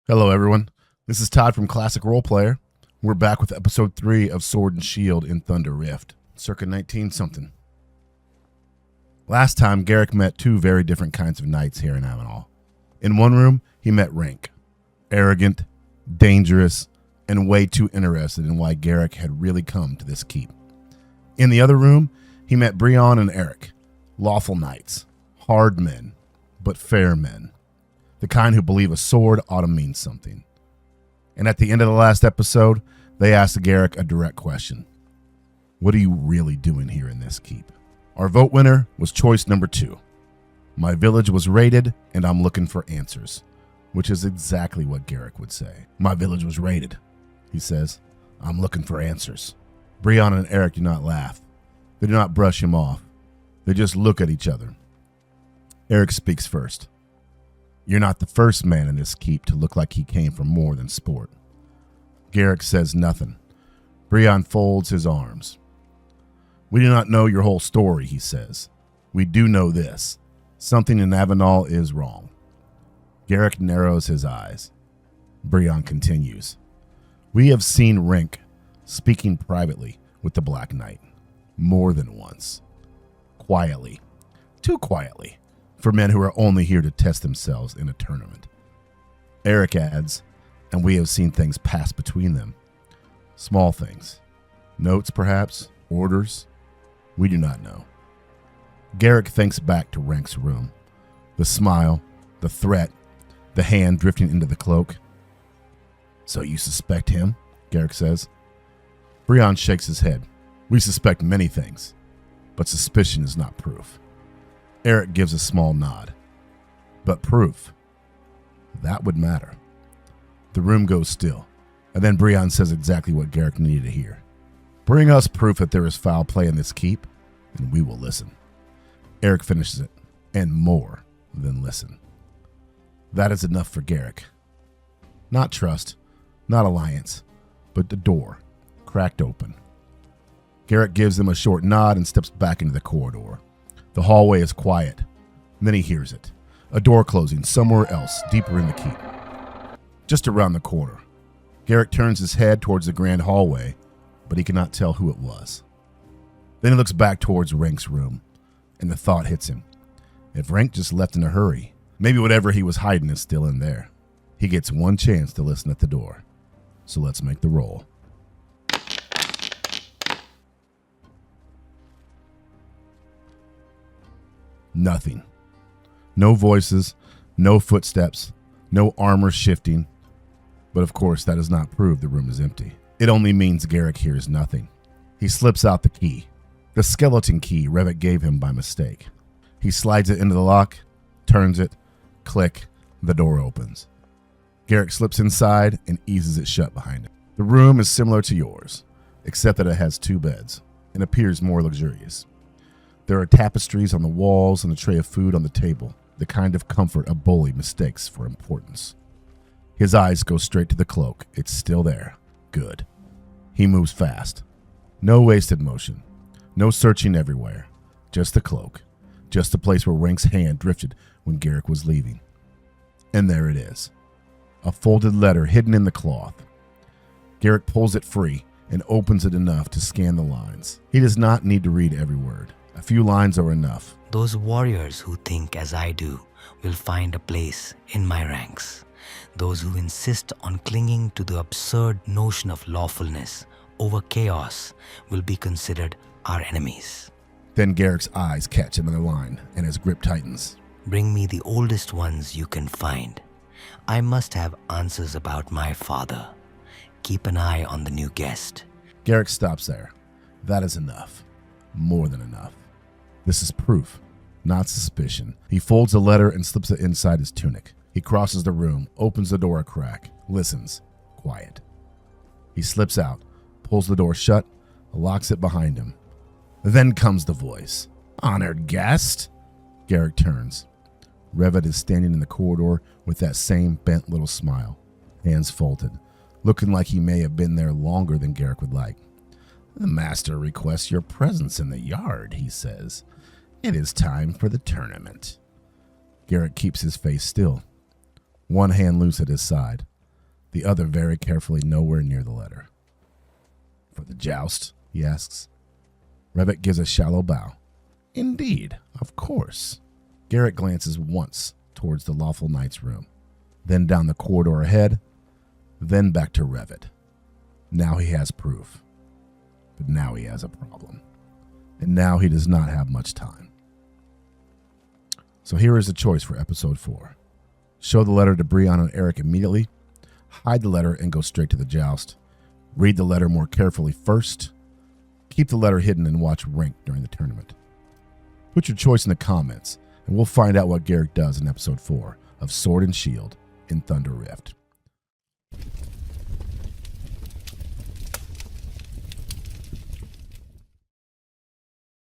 Hello, everyone. This is Todd from Classic Roleplayer. We're back with episode 3 of Sword and Shield in Thunder Rift, circa 19-something. Last time, Garrick met two very different kinds of knights here in Avenal. In one room, he met Renk, arrogant, dangerous, and way too interested in why Garrick had really come to this keep. In the other room, he met Brion and Erik, lawful knights, hard men, but fair men. The kind who believe a sword ought to mean something. And at the end of the last episode, they asked Garrick a direct question. What are you really doing here in this keep? Our vote winner was choice number 2. My village was raided, and I'm looking for answers, which is exactly what Garrick would say. My village was raided, he says. I'm looking for answers. Brion and Erik do not laugh. They do not brush him off. They just look at each other. Erik speaks first. You're not the first man in this keep to look like he came from more than sport. Garrick says nothing. Brion folds his arms. We do not know your whole story, he says. We do know this. Something in Avenal is wrong. Garrick narrows his eyes. Brion continues. We have seen Renk speaking privately with the Black Knight. More than once. Quietly. Too quietly. For men who are only here to test themselves in a tournament. Erik adds, and we have seen things pass between them. Small things. Notes, perhaps? Orders? We do not know. Garrick thinks back to Renk's room. The smile, the threat, the hand drifting into the cloak. So you suspect him? Garrick says. Brion shakes his head. We suspect many things, but suspicion is not proof. Erik gives a small nod. But proof. That would matter. The room goes still, and then Brion says exactly what Garrick needed to hear. Bring us proof that there is foul play in this keep, and we will listen. Erik finishes it, and more than listen. That is enough for Garrick. Not trust, not alliance, but the door, cracked open. Garrick gives them a short nod and steps back into the corridor. The hallway is quiet. Then he hears it. A door closing somewhere else, deeper in the keep. Just around the corner. Garrick turns his head towards the grand hallway, but he cannot tell who it was. Then he looks back towards Renk's room, and the thought hits him. If Renk just left in a hurry, maybe whatever he was hiding is still in there. He gets one chance to listen at the door. So let's make the roll. Nothing. No voices, no footsteps, no armor shifting. But of course, that does not prove the room is empty. It only means Garrick hears nothing. He slips out the key, the skeleton key Renk gave him by mistake. He slides it into the lock, turns it, click, the door opens. Garrick slips inside and eases it shut behind him. The room is similar to yours, except that it has 2 beds and appears more luxurious. There are tapestries on the walls and a tray of food on the table, the kind of comfort a bully mistakes for importance. His eyes go straight to the cloak. It's still there. Good. He moves fast. No wasted motion. No searching everywhere. Just the cloak. Just the place where Renk's hand drifted when Garrick was leaving. And there it is. A folded letter hidden in the cloth. Garrick pulls it free and opens it enough to scan the lines. He does not need to read every word. A few lines are enough. Those warriors who think as I do will find a place in my ranks. Those who insist on clinging to the absurd notion of lawfulness over chaos will be considered our enemies. Then Garrick's eyes catch another line, and his grip tightens. Bring me the oldest ones you can find. I must have answers about my father. Keep an eye on the new guest. Garrick stops there. That is enough. More than enough. This is proof, not suspicion. He folds the letter and slips it inside his tunic. He crosses the room, opens the door a crack, listens. Quiet. He slips out, pulls the door shut, locks it behind him. Then comes the voice. Honored guest. Garrick turns. Renk is standing in the corridor with that same bent little smile, hands folded, looking like he may have been there longer than Garrick would like. The master requests your presence in the yard, he says. It is time for the tournament. Garrick keeps his face still, one hand loose at his side. the other very carefully nowhere near the letter. For the joust? He asks. Revit gives a shallow bow. Indeed, of course. Garrick glances once towards the lawful knight's room, then down the corridor ahead, then back to Revit. Now he has proof. But now he has a problem. And now he does not have much time. So here is the choice for episode 4. Show the letter to Brion and Erik immediately, hide the letter and go straight to the joust, read the letter more carefully first, keep the letter hidden and watch Renk during the tournament. Put your choice in the comments, and we'll find out what Garrick does in episode 4 of Sword and Shield in Thunder Rift.